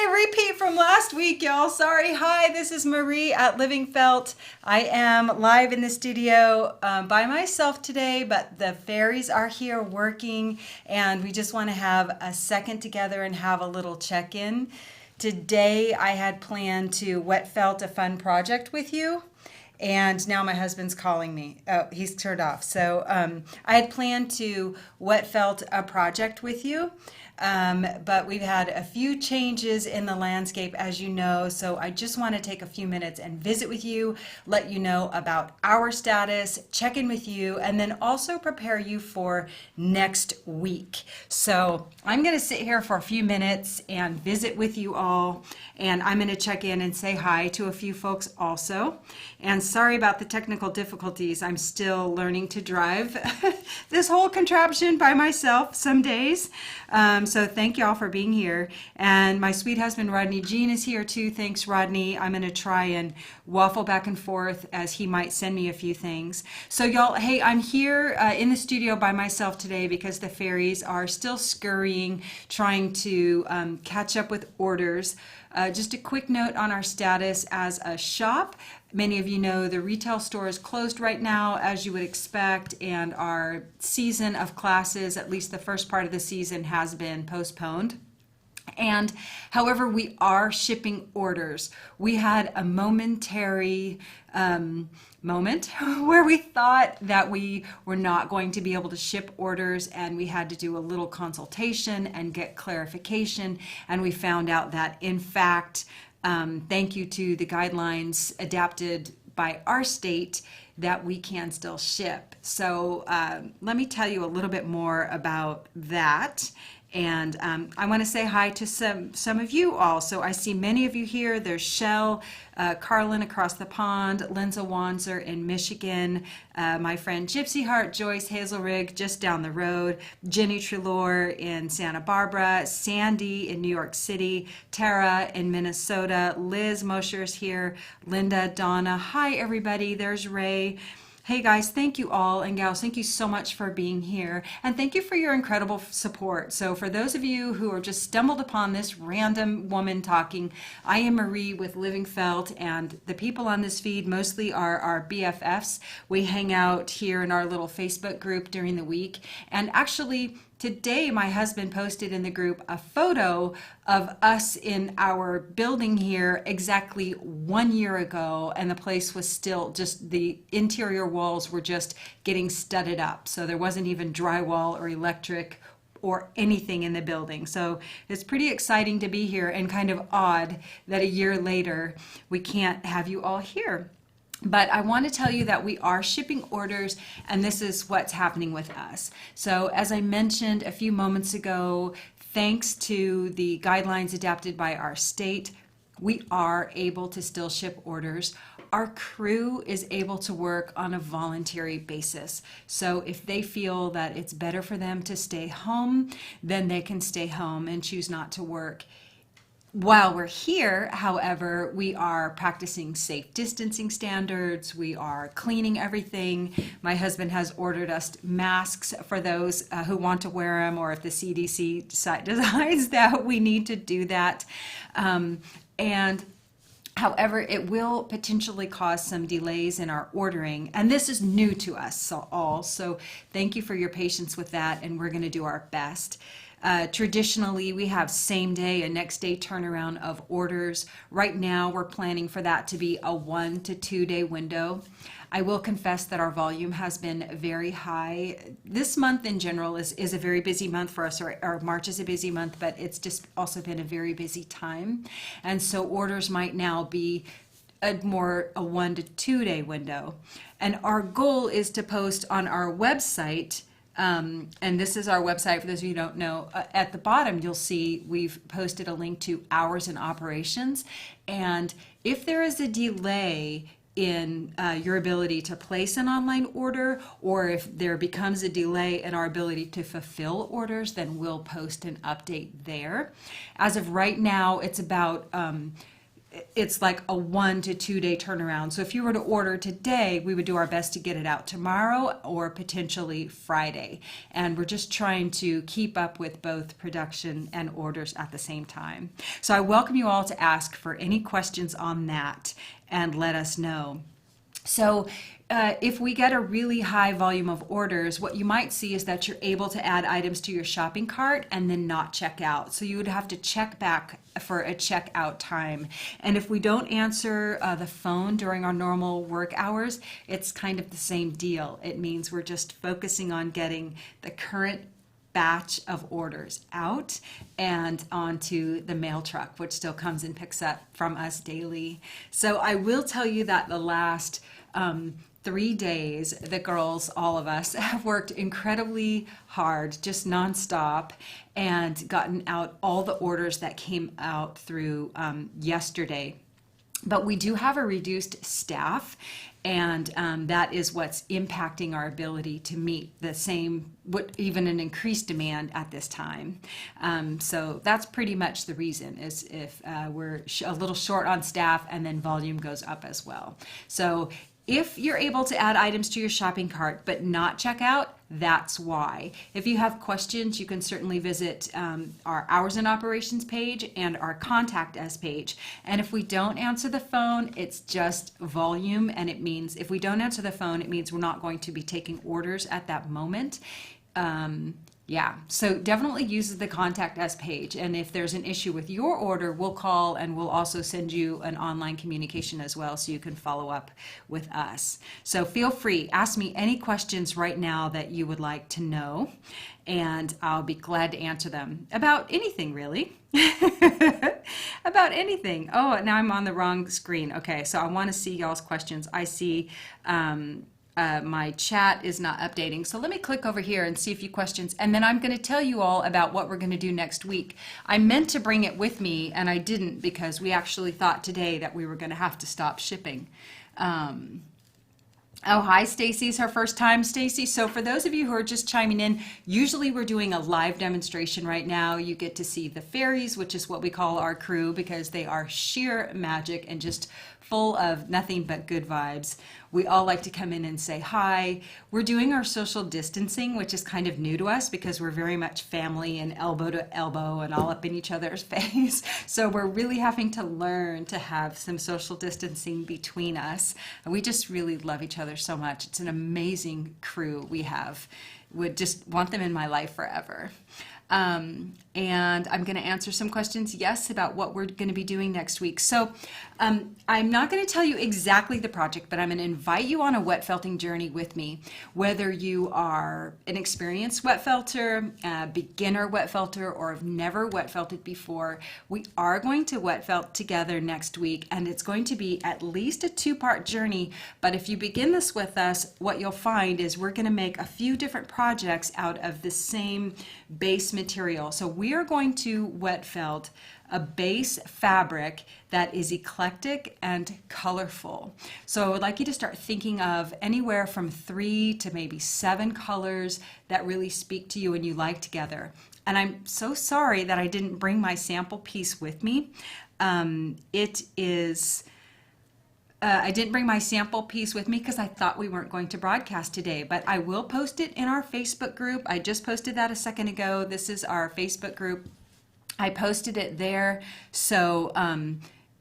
Hey, repeat from last week, y'all. Sorry. Hi, this is Marie at Living Felt. I am live in the studio by myself today, but the fairies are here working, and we just want to have a second together and have a little check-in. Today, I had planned to wet felt a fun project with you. And now my husband's calling me. Oh, he's turned off. So I had planned to wet felt a project with you, but we've had a few changes in the landscape, as you know. So I just want to take a few minutes and visit with you, let you know about our status, check in with you, and then also prepare you for next week. So I'm going to sit here for a few minutes and visit with you all. And I'm going to check in and say hi to a few folks also. And sorry about the technical difficulties. I'm still learning to drive this whole contraption by myself some days. So thank y'all for being here. And my sweet husband, Rodney Jean, is here too. Thanks, Rodney. I'm going to try and waffle back and forth as he might send me a few things. So y'all, hey, I'm here in the studio by myself today because the fairies are still scurrying, trying to catch up with orders. Just a quick note on our status as a shop. Many of you know the retail store is closed right now, as you would expect, and our season of classes, at least the first part of the season, has been postponed. And however, we are shipping orders. We had a momentary moment where we thought that we were not going to be able to ship orders, and we had to do a little consultation and get clarification, and we found out that in fact, thank you to the guidelines adapted by our state, that we can still ship. So let me tell you a little bit more about that. And I want to say hi to some of you all. So I see many of you here. There's Shell, Carlin across the pond, Linza Wanzer in Michigan, my friend Gypsy Heart, Joyce Hazelrig just down the road, Jenny Trelor in Santa Barbara, Sandy in New York City, Tara in Minnesota, Liz Mosher's here, Linda, Donna. Hi, everybody. There's Ray. Hey guys, thank you all, and gals, thank you so much for being here, and thank you for your incredible support. So for those of you who are just stumbled upon this random woman talking, I am Marie with Living Felt, and the people on this feed mostly are our BFFs. We hang out here in our little Facebook group during the week, and actually today, my husband posted in the group a photo of us in our building here exactly 1 year ago, and the place was still just, the interior walls were just getting studded up. So there wasn't even drywall or electric or anything in the building. So it's pretty exciting to be here, and kind of odd that a year later we can't have you all here. But I want to tell you that we are shipping orders, and this is what's happening with us. So as I mentioned a few moments ago, thanks to the guidelines adapted by our state, we are able to still ship orders. Our crew is able to work on a voluntary basis. So if they feel that it's better for them to stay home, then they can stay home and choose not to work. While we're here, however, we are practicing safe distancing standards. We are cleaning everything. My husband has ordered us masks for those who want to wear them, or if the CDC decides that we need to do that. And however, it will potentially cause some delays in our ordering, and this is new to us all. So thank you for your patience with that, and we're going to do our best. Traditionally, we have same day and next day turnaround of orders. Right now, we're planning for that to be a 1 to 2 day window. I will confess that our volume has been very high. This month in general is a very busy month for us, or March is a busy month, but it's just also been a very busy time. And so orders might now be a 1 to 2 day window. And our goal is to post on our website. And this is our website, for those of you who don't know. At the bottom, you'll see we've posted a link to hours and operations. And if there is a delay in your ability to place an online order, or if there becomes a delay in our ability to fulfill orders, then we'll post an update there. As of right now, it's about it's like a 1 to 2 day turnaround. So if you were to order today, we would do our best to get it out tomorrow or potentially Friday. And we're just trying to keep up with both production and orders at the same time. So I welcome you all to ask for any questions on that and let us know. So if we get a really high volume of orders, what you might see is that you're able to add items to your shopping cart and then not check out. So you would have to check back for a checkout time. And if we don't answer the phone during our normal work hours, it's kind of the same deal. It means we're just focusing on getting the current batch of orders out and onto the mail truck, which still comes and picks up from us daily. So I will tell you that the last 3 days, the girls, all of us, have worked incredibly hard, just nonstop, and gotten out all the orders that came out through yesterday. But we do have a reduced staff, and that is what's impacting our ability to meet the same, even an increased demand at this time. So that's pretty much the reason, is if we're a little short on staff, and then volume goes up as well. So if you're able to add items to your shopping cart but not check out, that's why. If you have questions, you can certainly visit our hours in operations page and our contact us page. And if we don't answer the phone, it's just volume, and it means if we don't answer the phone, it means we're not going to be taking orders at that moment. Yeah, so definitely use the contact us page. And if there's an issue with your order, we'll call, and we'll also send you an online communication as well, so you can follow up with us. So feel free, ask me any questions right now that you would like to know, and I'll be glad to answer them about anything, really. About anything. Oh, now I'm on the wrong screen. Okay, so I want to see y'all's questions. I see my chat is not updating. So let me click over here and see a few questions, and then I'm going to tell you all about what we're going to do next week. I meant to bring it with me, and I didn't, because we actually thought today that we were going to have to stop shipping. Oh, hi, Stacy. It's her first time, Stacy. So for those of you who are just chiming in, usually we're doing a live demonstration right now. You get to see the fairies, which is what we call our crew, because they are sheer magic and just full of nothing but good vibes. We all like to come in and say hi. We're doing our social distancing, which is kind of new to us because we're very much family and elbow to elbow and all up in each other's face. So we're really having to learn to have some social distancing between us. And we just really love each other so much. It's an amazing crew we have. Would just want them in my life forever. And I'm going to answer some questions, yes, about what we're going to be doing next week. So I'm not going to tell you exactly the project, but I'm going to invite you on a wet felting journey with me. Whether you are an experienced wet felter, a beginner wet felter, or have never wet felted before, we are going to wet felt together next week, and it's going to be at least a 2-part journey. But if you begin this with us, what you'll find is we're going to make a few different projects out of the same base material. So we are going to wet felt a base fabric that is eclectic and colorful. So I would like you to start thinking of anywhere from 3 to maybe 7 colors that really speak to you and you like together. And I'm so sorry that I didn't bring my sample piece with me. I didn't bring my sample piece with me because I thought we weren't going to broadcast today, but I will post it in our Facebook group. I just posted that a second ago. This is our Facebook group. I posted it there. So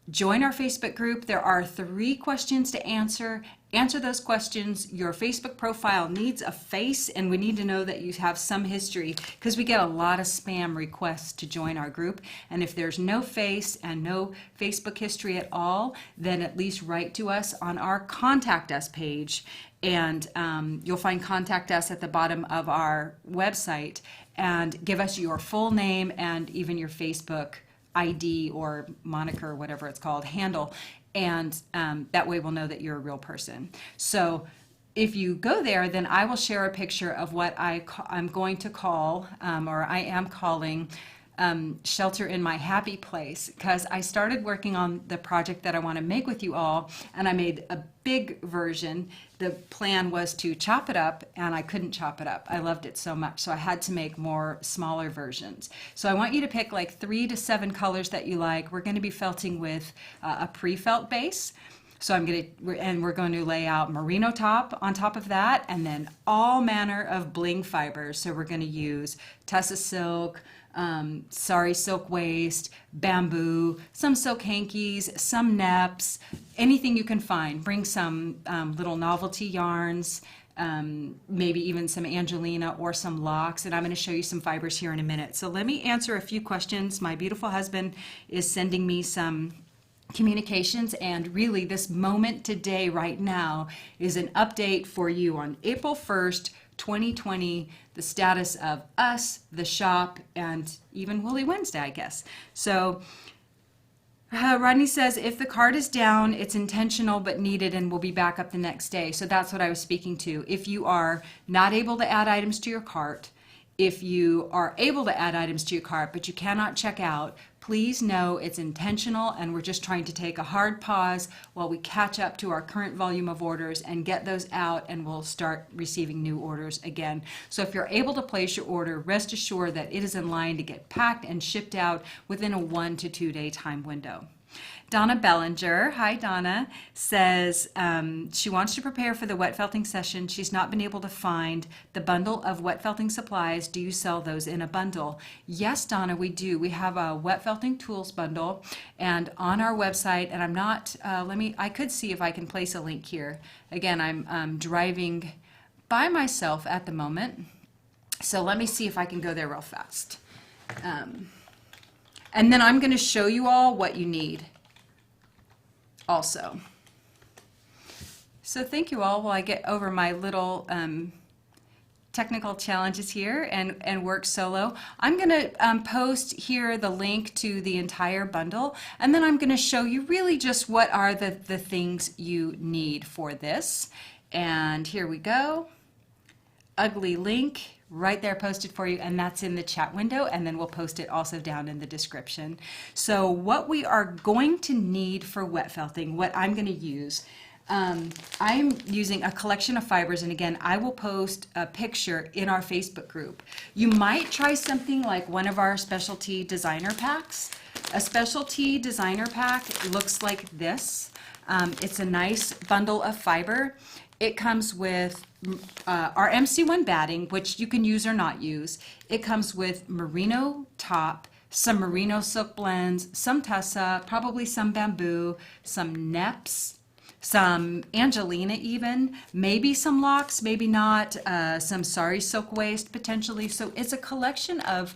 join our Facebook group. There are 3 questions to answer. Answer those questions. Your Facebook profile needs a face, and we need to know that you have some history, because we get a lot of spam requests to join our group. And if there's no face and no Facebook history at all, then at least write to us on our Contact Us page. And you'll find Contact Us at the bottom of our website, and give us your full name and even your Facebook ID or moniker, or whatever it's called, handle. And that way we'll know that you're a real person. So if you go there, then I will share a picture of what I'm going to call, or I am calling, shelter in my happy place, because I started working on the project that I want to make with you all, and I made a big version. The plan was to chop it up, and I couldn't chop it up. I loved it so much, so I had to make more smaller versions. So I want you to pick like 3 to 7 colors that you like. We're going to be felting with a pre-felt base. So we're going to lay out merino top on top of that, and then all manner of bling fibers. So we're going to use Tussa silk, sari silk waist, bamboo, some silk hankies, some neps, anything you can find. Bring some little novelty yarns, maybe even some Angelina or some locks, and I'm going to show you some fibers here in a minute. So let me answer a few questions. My beautiful husband is sending me some communications, and really this moment today right now is an update for you on April 1st, 2020, the status of us, the shop, and even Woolly Wednesday, I guess. So Rodney says, if the cart is down, it's intentional but needed and will be back up the next day. So that's what I was speaking to. If you are not able to add items to your cart, if you are able to add items to your cart but you cannot check out, please know it's intentional, and we're just trying to take a hard pause while we catch up to our current volume of orders and get those out, and we'll start receiving new orders again. So if you're able to place your order, rest assured that it is in line to get packed and shipped out within a 1 to 2 day time window. Donna Bellinger, hi Donna, says she wants to prepare for the wet felting session. She's not been able to find the bundle of wet felting supplies. Do you sell those in a bundle? Yes, Donna, we do. We have a wet felting tools bundle, and on our website, and I'm not, I could see if I can place a link here. Again, I'm driving by myself at the moment, so let me see if I can go there real fast. And then I'm going to show you all what you need also. So thank you all while I get over my little technical challenges here and work solo. I'm going to post here the link to the entire bundle, and then I'm going to show you really just what are the things you need for this. And here we go. Ugly link right there posted for you, and that's in the chat window, and then we'll post it also down in the description. So what we are going to need for wet felting, what I'm going to use, I'm using a collection of fibers, and again, I will post a picture in our Facebook group. You might try something like one of our specialty designer packs. A specialty designer pack looks like this. It's a nice bundle of fiber. It comes with our MC1 batting, which you can use or not use. It comes with merino top, some merino silk blends, some tussa, probably some bamboo, some neps, some Angelina even, maybe some locks, maybe not, some sari silk waist potentially. So it's a collection of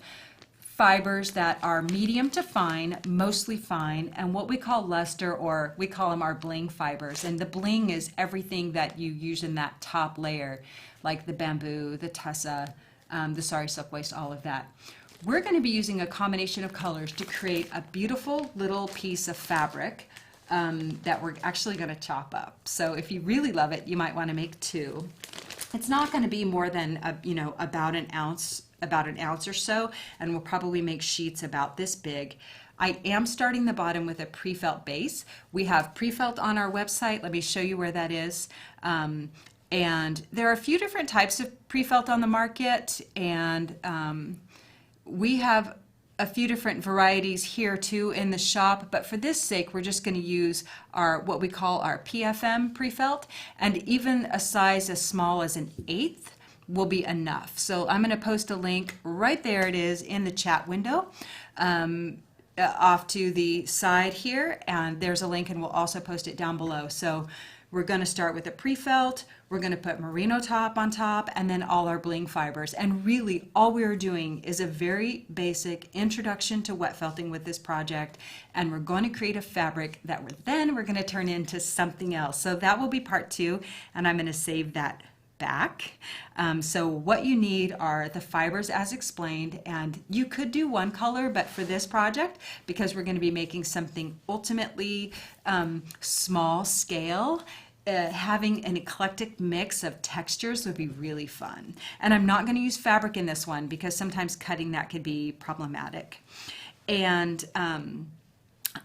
fibers that are medium to fine, mostly fine, and what we call luster, or we call them our bling fibers. And the bling is everything that you use in that top layer, like the bamboo, the tussa, the sari silk waist, all of that. We're going to be using a combination of colors to create a beautiful little piece of fabric that we're actually going to chop up. So if you really love it, you might want to make 2. It's not going to be more than about an ounce or so, and we'll probably make sheets about this big. I am starting the bottom with a pre-felt base. We have pre-felt on our website. Let me show you where that is. And there are a few different types of pre-felt on the market, and we have a few different varieties here too in the shop, but for this sake we're just going to use our what we call our PFM pre-felt, and even a size as small as an 1/8 will be enough. So I'm going to post a link right there, it is in the chat window, off to the side here, and there's a link, and we'll also post it down below. So we're going to start with a pre-felt, we're going to put merino top on top, and then all our bling fibers. And really all we're doing is a very basic introduction to wet felting with this project, and we're going to create a fabric that we're going to turn into something else. So that will be part 2, and I'm going to save that back. So what you need are the fibers as explained, and you could do one color, but for this project, because we're going to be making something ultimately small scale, having an eclectic mix of textures would be really fun. And I'm not going to use fabric in this one because sometimes cutting that could be problematic. And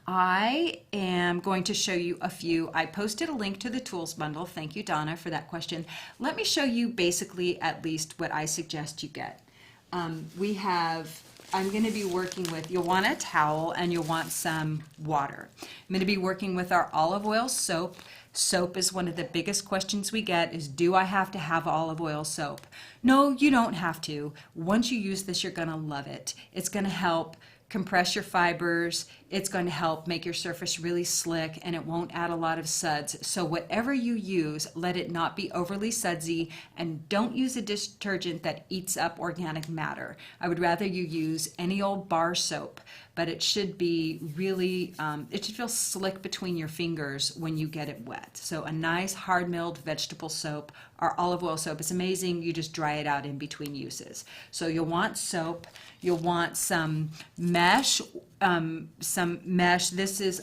I am going to show you a few. I posted a link to the tools bundle. Thank you, Donna, for that question. Let me show you basically at least what I suggest you get. I'm going to be working with, you'll want a towel and you'll want some water. I'm going to be working with our olive oil soap. Soap is one of the biggest questions we get is, do I have to have olive oil soap? No, you don't have to. Once you use this, you're going to love it. It's going to help compress your fibers. It's going to help make your surface really slick, and it won't add a lot of suds. So whatever you use, let it not be overly sudsy, and don't use a detergent that eats up organic matter. I would rather you use any old bar soap, but it should be really, it should feel slick between your fingers when you get it wet. So a nice hard milled vegetable soap. Our olive oil soap is amazing. You just dry it out in between uses. So you'll want soap. You'll want some mesh. This is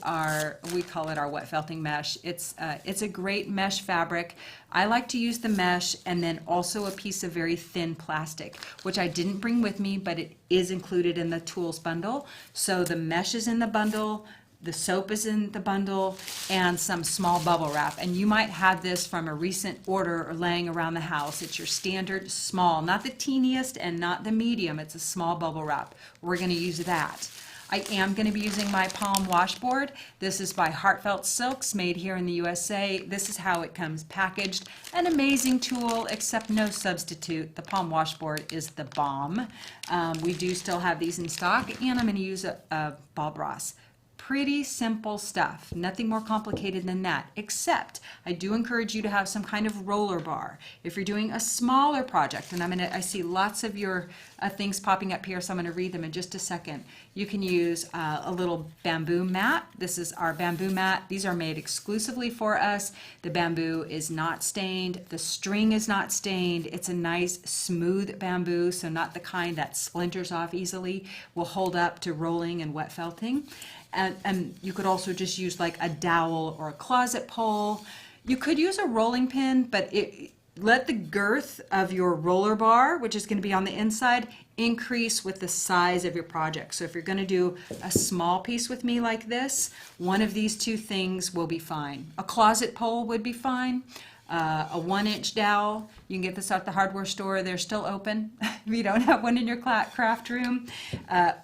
we call it our wet felting mesh. It's a great mesh fabric. I like to use the mesh and then also a piece of very thin plastic, which I didn't bring with me, but it is included in the tools bundle. So the mesh is in the bundle, the soap is in the bundle, and some small bubble wrap. And you might have this from a recent order or laying around the house. It's your standard small, not the teeniest and not the medium. It's a small bubble wrap. We're going to use that. I am going to be using my palm washboard. This is by Heartfelt Silks, made here in the USA. This is how it comes packaged. An amazing tool, except no substitute. The palm washboard is the bomb. We do still have these in stock, and I'm going to use a ball brass. Pretty simple stuff, nothing more complicated than that, except I do encourage you to have some kind of roller bar. If you're doing a smaller project, and I see lots of your things popping up here, so I'm going to read them in just a second. You can use a little bamboo mat. This is our bamboo mat. These are made exclusively for us. The bamboo is not stained. The string is not stained. It's a nice smooth bamboo, so not the kind that splinters off easily. Will hold up to rolling and wet felting. And you could also just use like a dowel or a closet pole. You could use a rolling pin, but let the girth of your roller bar, which is going to be on the inside, increase with the size of your project. So if you're going to do a small piece with me like this, one of these two things will be fine. A closet pole would be fine. A 1-inch dowel, you can get this at the hardware store. They're still open if you don't have one in your craft room,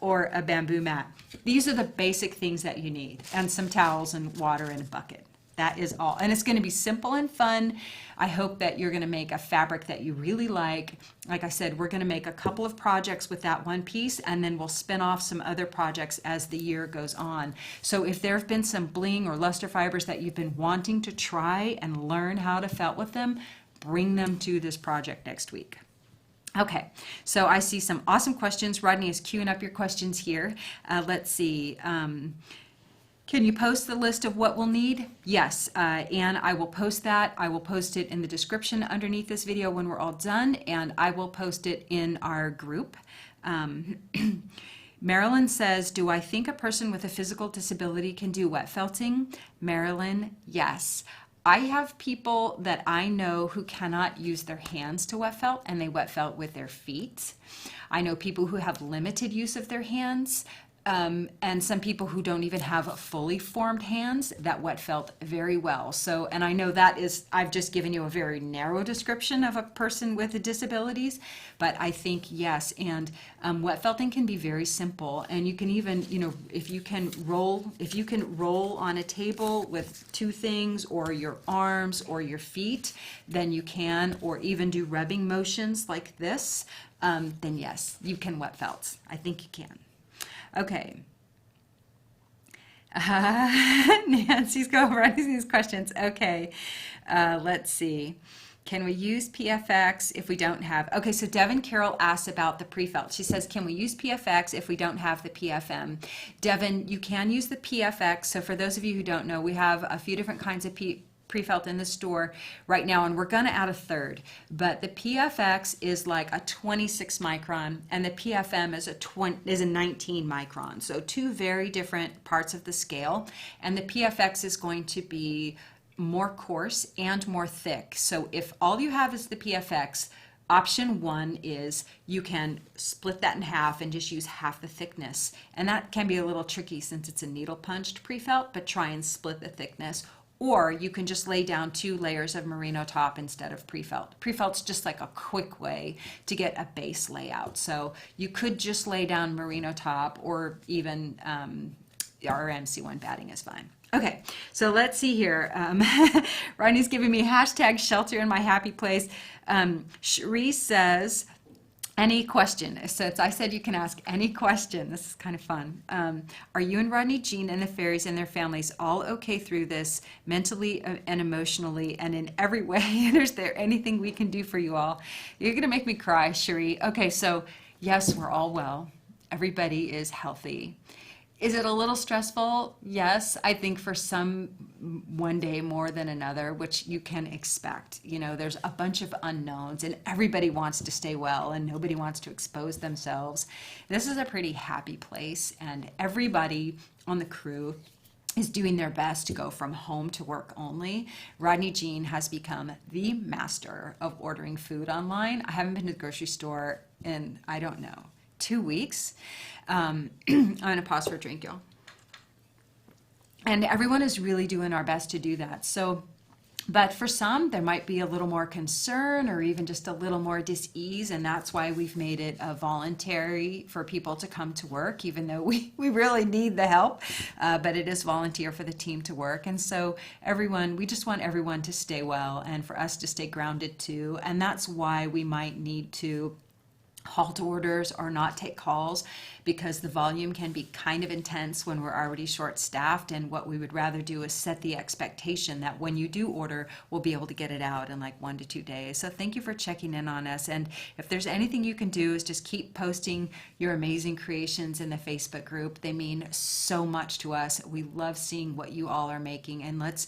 or a bamboo mat. These are the basic things that you need, and some towels and water in a bucket. That is all. And it's going to be simple and fun. I hope that you're going to make a fabric that you really like. Like I said, we're going to make a couple of projects with that one piece, and then we'll spin off some other projects as the year goes on. So if there have been some bling or luster fibers that you've been wanting to try and learn how to felt with them, bring them to this project next week. Okay, so I see some awesome questions. Rodney is queuing up your questions here. Let's see. Can you post the list of what we'll need? Yes, and I will post that. I will post it in the description underneath this video when we're all done, and I will post it in our group. Marilyn says, do I think a person with a physical disability can do wet felting? Marilyn, yes. I have people that I know who cannot use their hands to wet felt, and they wet felt with their feet. I know people who have limited use of their hands, and some people who don't even have fully formed hands that wet felt very well. So, and I know that is, I've just given you a very narrow description of a person with disabilities, but I think yes, and wet felting can be very simple, and you can even, you know, if you can roll on a table with two things, or your arms or your feet, then you can, or even do rubbing motions like this, then yes, you can wet felt. I think you can. Okay. Nancy's going over these questions. Okay. Let's see. Can we use PFX if we don't have? Okay, so Devin Carroll asked about the pre-felt. She says, can we use PFX if we don't have the PFM? Devin, you can use the PFX. So for those of you who don't know, we have a few different kinds of pre-felt in the store right now, and we're going to add a third, but the PFX is like a 26 micron and the PFM is a 19 micron, so two very different parts of the scale, and the PFX is going to be more coarse and more thick. So if all you have is the PFX, option one is you can split that in half and just use half the thickness. And that can be a little tricky since it's a needle punched pre-felt, but try and split the thickness. Or you can just lay down 2 layers of merino top instead of pre-felt. Pre-felt's just like a quick way to get a base layout. So you could just lay down merino top, or even our MC1 batting is fine. Okay, so let's see here. Rodney's giving me hashtag shelter in my happy place. Cherie says, any question. So I said you can ask any question. This is kind of fun. Are you and Rodney, Jean, and the fairies and their families all okay through this mentally and emotionally and in every way? And is there anything we can do for you all? You're going to make me cry, Cherie. Okay, so yes, we're all well. Everybody is healthy. Is it a little stressful? Yes, I think for some, one day more than another, which you can expect. You know, there's a bunch of unknowns and everybody wants to stay well and nobody wants to expose themselves. This is a pretty happy place, and everybody on the crew is doing their best to go from home to work only. Rodney Jean has become the master of ordering food online. I haven't been to the grocery store in, I don't know, 2 weeks. I'm gonna pause for a drink, y'all. And everyone is really doing our best to do that. So, but for some, there might be a little more concern or even just a little more dis-ease, and that's why we've made it voluntary for people to come to work, even though we really need the help, but it is volunteer for the team to work. And so we just want everyone to stay well and for us to stay grounded too, and that's why we might need to halt orders or not take calls, because the volume can be kind of intense when we're already short-staffed, and what we would rather do is set the expectation that when you do order, we'll be able to get it out in like 1 to 2 days. So thank you for checking in on us, and if there's anything you can do is just keep posting your amazing creations in the Facebook group. They mean so much to us. We love seeing what you all are making, and let's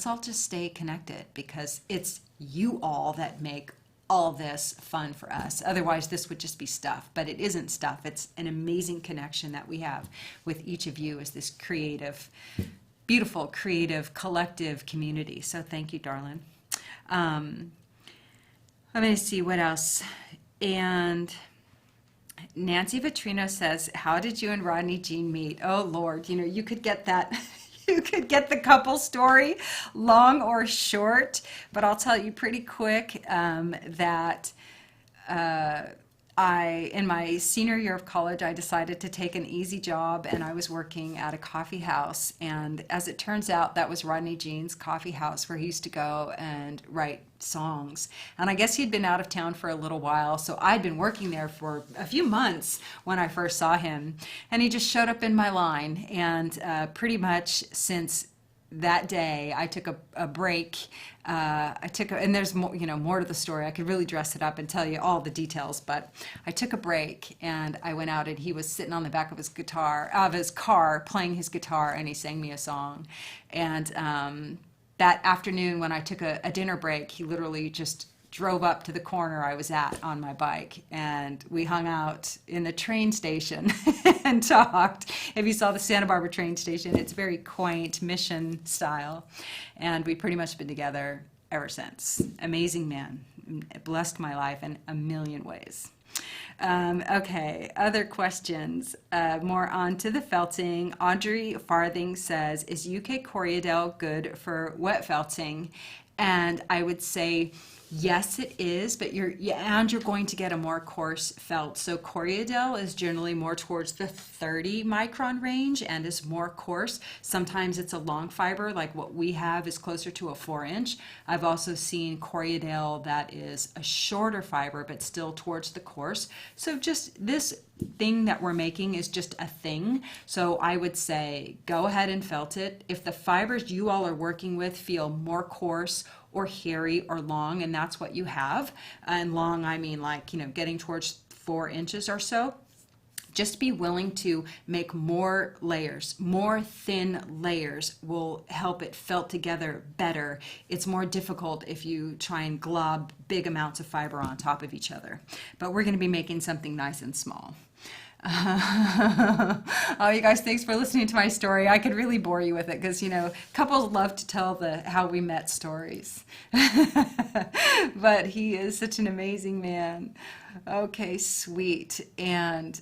all just stay connected, because it's you all that make all this fun for us. Otherwise, this would just be stuff, but it isn't stuff. It's an amazing connection that we have with each of you as this creative, beautiful, creative, collective community. So thank you, darling. I'm going to see what else. And Nancy Vitrino says, how did you and Rodney Jean meet? Oh, Lord, you could get that. You could get the couple story, long or short, but I'll tell you pretty quick that in my senior year of college, I decided to take an easy job, and I was working at a coffee house. And as it turns out, that was Rodney Jean's coffee house where he used to go and write songs. And I guess he'd been out of town for a little while, so I'd been working there for a few months when I first saw him. And he just showed up in my line, and pretty much since that day, I took a break. And there's more to the story. I could really dress it up and tell you all the details, but I took a break and I went out, and he was sitting on the back of his car, playing his guitar, and he sang me a song. And that afternoon, when I took a dinner break, he literally just drove up to the corner I was at on my bike, and we hung out in the train station and talked. If you saw the Santa Barbara train station, it's very quaint, mission style, and we've pretty much been together ever since. Amazing man. It blessed my life in a million ways. Okay, other questions. More on to the felting. Audrey Farthing says, is UK Coriadel good for wet felting? And I would say, yes, it is, but you're going to get a more coarse felt. So Coriadel is generally more towards the 30 micron range and is more coarse. Sometimes it's a long fiber, like what we have is closer to a 4-inch. I've also seen Coriadel that is a shorter fiber, but still towards the coarse. So just this thing that we're making is just a thing. So I would say go ahead and felt it. If the fibers you all are working with feel more coarse or hairy or long, and that's what you have, and long I mean like getting towards 4 inches or so, just be willing to make more layers. More thin layers will help it felt together better. It's more difficult if you try and glob big amounts of fiber on top of each other, but we're going to be making something nice and small. Oh, you guys, thanks for listening to my story. I could really bore you with it because, couples love to tell the how we met stories. But he is such an amazing man. Okay, sweet. And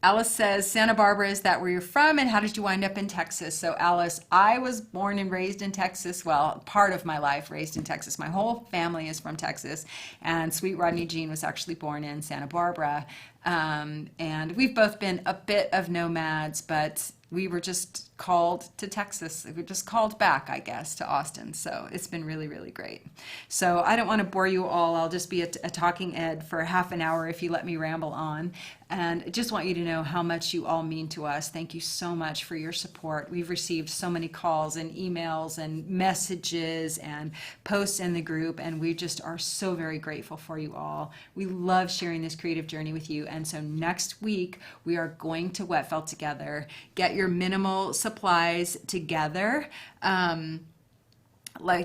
Alice says, Santa Barbara, is that where you're from? And how did you wind up in Texas? So Alice, I was born and raised in Texas. Well, part of my life raised in Texas. My whole family is from Texas. And sweet Rodney Jean was actually born in Santa Barbara. And we've both been a bit of nomads, but we were just called to Texas. We were just called back, I guess, to Austin. So it's been really, really great. So I don't want to bore you all. I'll just be a talking Ed for half an hour if you let me ramble on. And I just want you to know how much you all mean to us. Thank you so much for your support. We've received so many calls and emails and messages and posts in the group, and we just are so very grateful for you all. We love sharing this creative journey with you. And so next week, we are going to Wet Felt together. Get your minimal supplies together.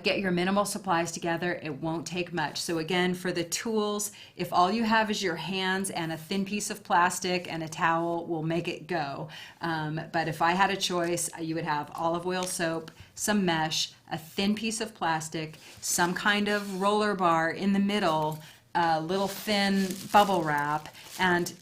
Get your minimal supplies together. It won't take much. So again, for the tools, if all you have is your hands and a thin piece of plastic and a towel, we'll make it go. But if I had a choice, you would have olive oil soap, some mesh, a thin piece of plastic, some kind of roller bar in the middle, a little thin bubble wrap, and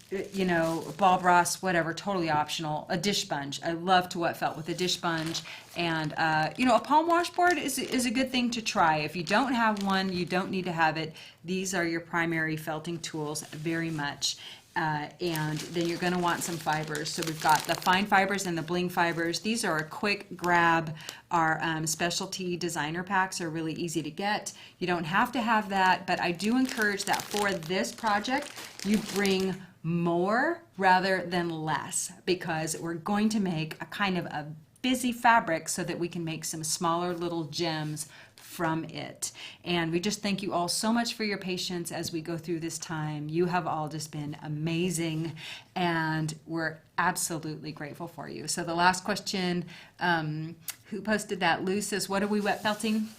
Bob Ross, whatever, totally optional, a dish sponge. I love to Wet Felt with a dish sponge, and a palm washboard is a good thing to try. If you don't have one, you don't need to have it. These are your primary felting tools very much. And then you're going to want some fibers. So we've got the fine fibers and the bling fibers. These are a quick grab. Our specialty designer packs are really easy to get. You don't have to have that, but I do encourage that for this project, you bring more rather than less, because we're going to make a kind of a busy fabric so that we can make some smaller little gems from it. And we just thank you all so much for your patience as we go through this time. You have all just been amazing, and we're absolutely grateful for you. So the last question, who posted that? Lou says, what are we wet felting?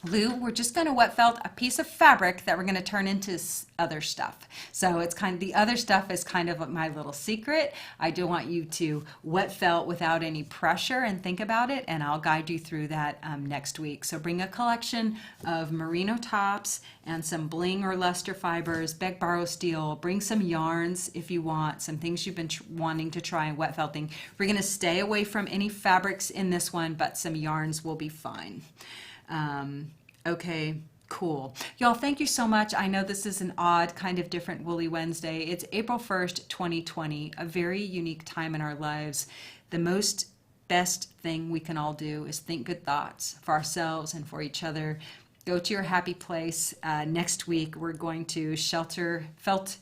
Lou, we're just going to wet felt a piece of fabric that we're going to turn into other stuff. So it's kind of, the other stuff is kind of my little secret. I do want you to wet felt without any pressure and think about it, and I'll guide you through that next week. So bring a collection of merino tops and some bling or luster fibers, beg, borrow, steal. Bring some yarns if you want, some things you've been wanting to try in wet felting. We're going to stay away from any fabrics in this one, but some yarns will be fine. Okay, cool. Y'all, thank you so much. I know this is an odd, kind of different Woolly Wednesday. It's April 1st, 2020, a very unique time in our lives. The best thing we can all do is think good thoughts for ourselves and for each other. Go to your happy place. Next week, we're going to shelter felt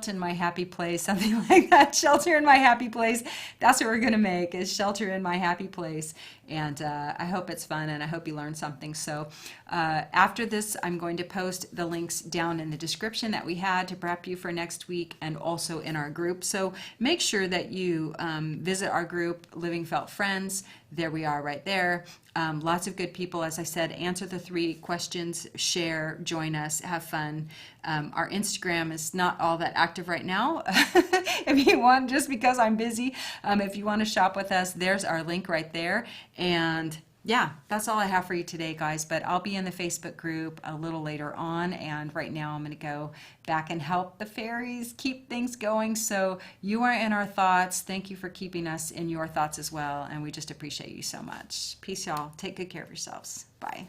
in my happy place, something like that. Shelter in my happy place. That's what we're going to make, is shelter in my happy place. And I hope it's fun, and I hope you learned something. So after this, I'm going to post the links down in the description that we had to prep you for next week, and also in our group. So make sure that you visit our group, Living Felt Friends. There we are right there. Lots of good people, as I said. Answer the 3 questions, share, join us, have fun. Our Instagram is not all that active right now. If you want, just because I'm busy, if you want to shop with us, there's our link right there. And yeah, that's all I have for you today, guys. But I'll be in the Facebook group a little later on. And right now I'm going to go back and help the fairies keep things going. So you are in our thoughts. Thank you for keeping us in your thoughts as well. And we just appreciate you so much. Peace, y'all. Take good care of yourselves. Bye.